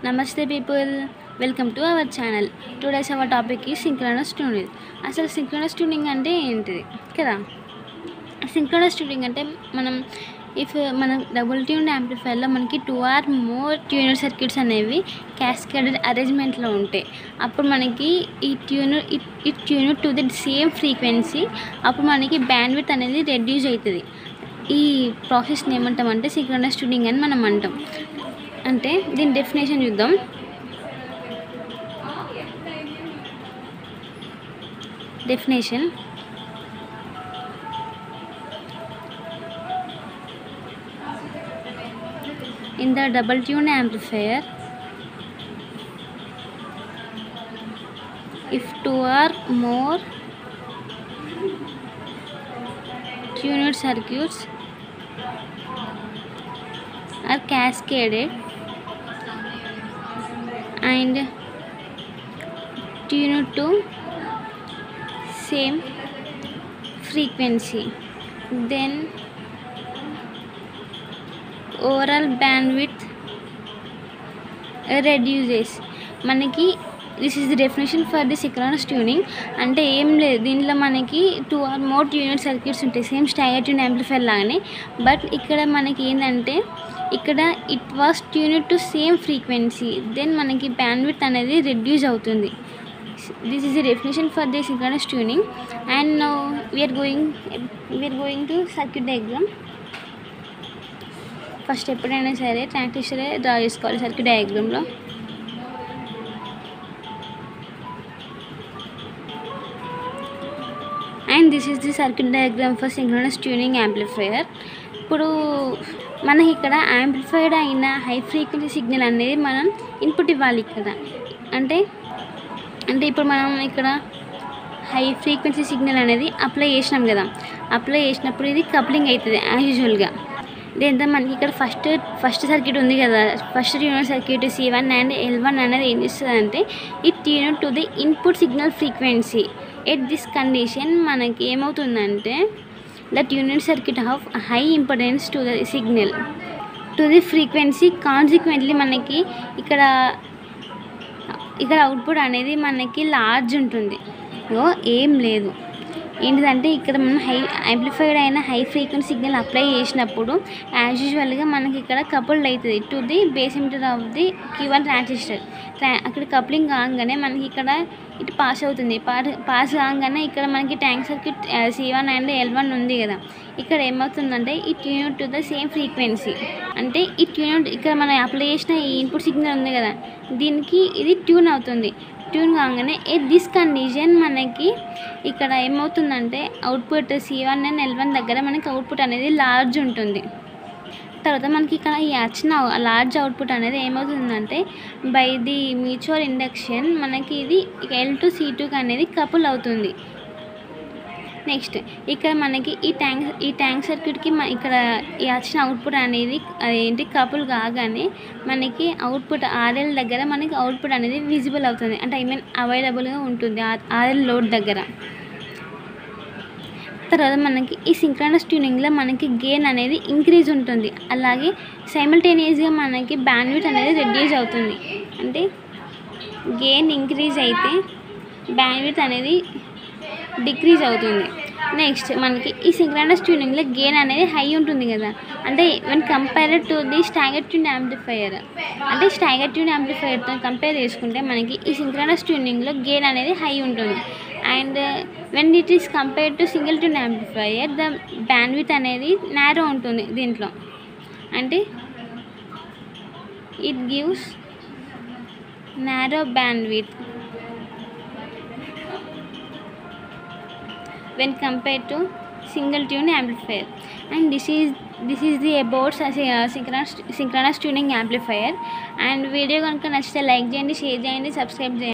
Namaste people, welcome to our channel. Today's our topic is synchronous tuning. అసలు synchronous tuning అంటే ఏంటిది కదా? synchronous tuning అంటే మన డబుల్ ట్యూన్ యాంప్లిఫైర్లో మనకి 2 or more ట్యూనర్ సర్క్యూట్స్ అనేవి క్యాస్కేడెడ్ అరేంజ్మెంట్లో ఉంటాయి. అప్పుడు మనకి ఈ tuner to the same frequency, అప్పుడు మనకి బ్యాండ్విడ్త్ అనేది రెడ్యూస్ అవుతుంది. ఈ ప్రాసెస్ని ఏమంటామంటే సింక్రోనస్ ట్యూనింగ్ అని మనం అంటాం. అంటే దీని డెఫినేషన్ చూద్దాం. Definition in the double tune amplifier, if 2 or more tuned circuits are cascaded and tuned to same frequency, then overall bandwidth reduces. మనకి this is the definition for the synchronous tuning. అంటే ఏం లేదు, దీంట్లో మనకి 2 or more tuner circuits ఉంటాయి same stagger tune amplifier లాగానే. But ఇక్కడ మనకి ఏంటంటే ఇక్కడ it was tuned to same frequency, then మనకి బ్యాండ్విడ్త్ అనేది రెడ్యూస్ అవుతుంది. This is the definition for the synchronous tuning. And now we are going to circuit diagram. First ఎప్పుడైనా సరే ట్రాన్సిస్టర్ డ్రా చేసుకోవాలి సర్క్యూట్ డయాగ్రామ్లో. And this is the circuit diagram for synchronous tuning amplifier. ఇప్పుడు మనకి ఇక్కడ amplified అయిన high frequency signal అనేది మనం ఇన్పుట్ ఇవ్వాలి ఇక్కడ. అంటే ఇప్పుడు మనం ఇక్కడ హై ఫ్రీక్వెన్సీ సిగ్నల్ అనేది అప్లై చేసినాం కదా, అప్లై చేసినప్పుడు ఇది కప్లింగ్ అవుతుంది యాజ్ యూజువల్గా. దీంతో మనకి ఇక్కడ ఫస్ట్ సర్క్యూట్ ఉంది కదా, first tuner circuit C1 and L1 అనేది ఏం చేస్తుందంటే it tune to the input signal frequency. At this condition మనకి ఏమవుతుందంటే the tuner circuit off high importance to the signal to the frequency. Consequently మనకి ఇక్కడ output అనేది మనకి లార్జ్ ఉంటుంది. ఏం లేదు ఏంటిదంటే ఇక్కడ మనం యాంప్లిఫైడ్ అయిన హై ఫ్రీక్వెన్సీ సిగ్నల్ అప్లై చేసినప్పుడు యాజ్ యూజువల్గా మనకి ఇక్కడ కపుల్డ్ అవుతుంది to the base emitter of the Q1 transistor. అక్కడ కప్లింగ్ కాగానే మనకి ఇక్కడ ఇటు పాస్ అవుతుంది. పాస్ కాగానే ఇక్కడ మనకి tank circuit C1 and L1 ఉంది కదా, ఇక్కడ ఏమవుతుందంటే ఈ tune to the same frequency. అంటే ఈ ట్యూన్ ఇక్కడ మనం అప్లై చేసిన ఈ ఇన్పుట్ సిగ్నల్ ఉంది కదా, దీనికి ఇది ట్యూన్ అవుతుంది. ట్యూన్ కాగానే ఎట్ దిస్ కండిషన్ మనకి ఇక్కడ ఏమవుతుందంటే అవుట్పుట్ C1 అండ్ L1 దగ్గర మనకి అవుట్పుట్ అనేది లార్జ్ ఉంటుంది. తర్వాత మనకి ఇక్కడ ఈ వచ్చిన లార్జ్ అవుట్పుట్ అనేది ఏమవుతుందంటే బై ది మ్యూచువల్ ఇండక్షన్ మనకి ఇది L2 C2 అనేది కపుల్ అవుతుంది. నెక్స్ట్ ఇక్కడ మనకి ఈ ట్యాంక్ సర్క్యూట్కి ఇక్కడ ఈ వచ్చిన అవుట్పుట్ అనేది అదేంటి కపుల్ కాగానే మనకి అవుట్పుట్ RL దగ్గర మనకి అవుట్పుట్ అనేది విజిబుల్ అవుతుంది. అంటే అవైలబుల్గా ఉంటుంది RL లోడ్ దగ్గర. తర్వాత మనకి ఈ సింక్రోనస్ ట్యూనింగ్లో మనకి గెయిన్ అనేది ఇంక్రీజ్ ఉంటుంది, అలాగే సైమల్టేనియస్గా మనకి బ్యాండ్విడ్త్ అనేది రెడ్యూస్ అవుతుంది. అంటే గెయిన్ ఇంక్రీజ్ అయితే బ్యాండ్విడ్త్ అనేది డిక్రీజ్ అవుతుంది. నెక్స్ట్ మనకి ఈ సింక్రోనస్ ట్యూనింగ్లో గెయిన్ అనేది హై ఉంటుంది కదా, అంటే when compared to the stagger tune amplifier. అంటే స్టాగర్ ట్యూన్ యాంప్లిఫైయర్తో కంపేర్ చేసుకుంటే మనకి ఈ సింక్రోనస్ ట్యూనింగ్లో గెయిన్ అనేది హై ఉంటుంది. And when it is compared to single tune amplifier the bandwidth అనేది నారో ఉంటుంది దీంట్లో. అంటే it gives narrow bandwidth when compared to single tune amplifier. And this is the about synchronous tuning amplifier. And video కనుక నచ్చితే like చేయండి, share చేయండి, subscribe చేయండి.